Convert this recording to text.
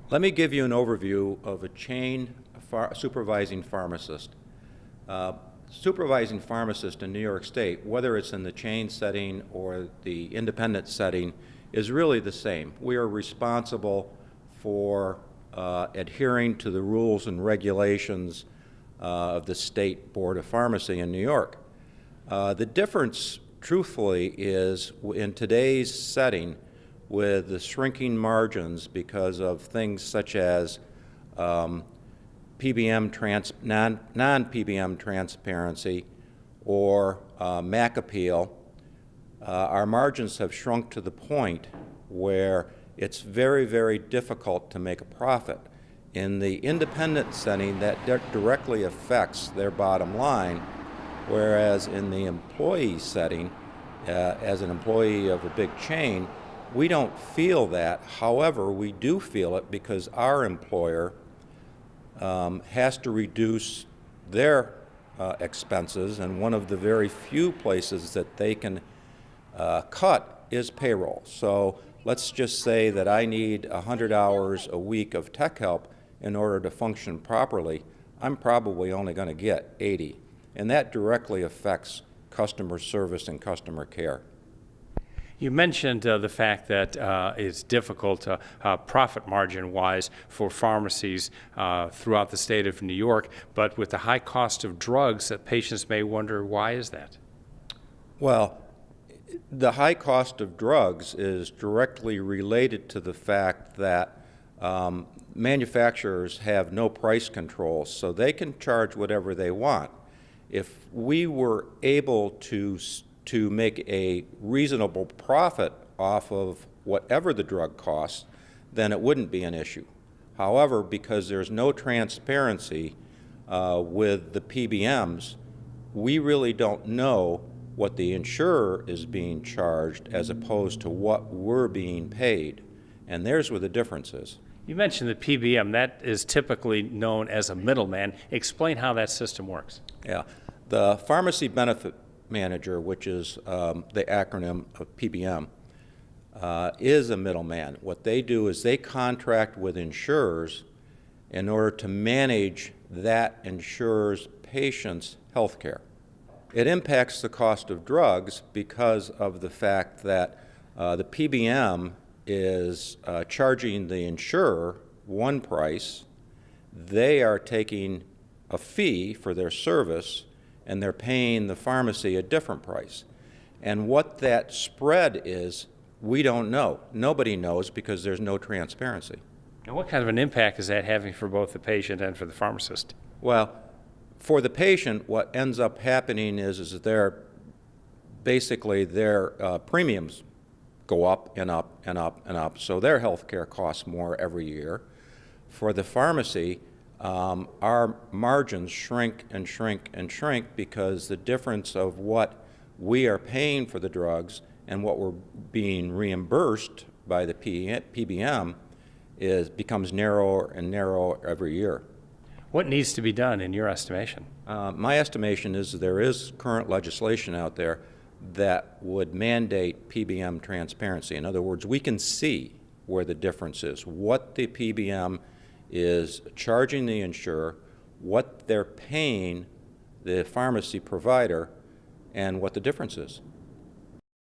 Let me give you an overview of a chain supervising pharmacist. Supervising pharmacist in New York State, whether it's in the chain setting or the independent setting, is really the same. We are responsible for adhering to the rules and regulations of the State Board of Pharmacy in New York. The difference, truthfully, is in today's setting with the shrinking margins because of things such as non-PBM transparency or MAC appeal, our margins have shrunk to the point where it's very, very difficult to make a profit. In the independent setting, that directly affects their bottom line, whereas in the employee setting, as an employee of a big chain, we don't feel that. However, we do feel it because our employer has to reduce their expenses, and one of the very few places that they can cut is payroll. So let's just say that I need 100 hours a week of tech help in order to function properly. I'm probably only going to get 80, and that directly affects customer service and customer care. You mentioned the fact that it's difficult profit margin-wise for pharmacies throughout the state of New York, but with the high cost of drugs, that patients may wonder, why is that? Well, the high cost of drugs is directly related to the fact that manufacturers have no price control, so they can charge whatever they want. If we were able to make a reasonable profit off of whatever the drug costs, then it wouldn't be an issue. However, because there's no transparency with the PBMs, we really don't know what the insurer is being charged as opposed to what we're being paid. And there's where the difference is. You mentioned the PBM. That is typically known as a middleman. Explain how that system works. Yeah. The pharmacy benefit manager, which is the acronym of PBM, is a middleman. What they do is they contract with insurers in order to manage that insurer's patients' health care. It impacts the cost of drugs because of the fact that the PBM is charging the insurer one price, they are taking a fee for their service, and they're paying the pharmacy a different price. And what that spread is, we don't know. Nobody knows because there's no transparency. And what kind of an impact is that having for both the patient and for the pharmacist? Well, for the patient, what ends up happening is that their premiums go up and up and up and up, so their health care costs more every year. For the pharmacy, our margins shrink and shrink and shrink because the difference of what we are paying for the drugs and what we're being reimbursed by the PBM becomes narrower and narrower every year. What needs to be done in your estimation? My estimation is there is current legislation out there that would mandate PBM transparency. In other words, we can see where the difference is, what the PBM is charging the insurer, what they're paying the pharmacy provider, and what the difference is.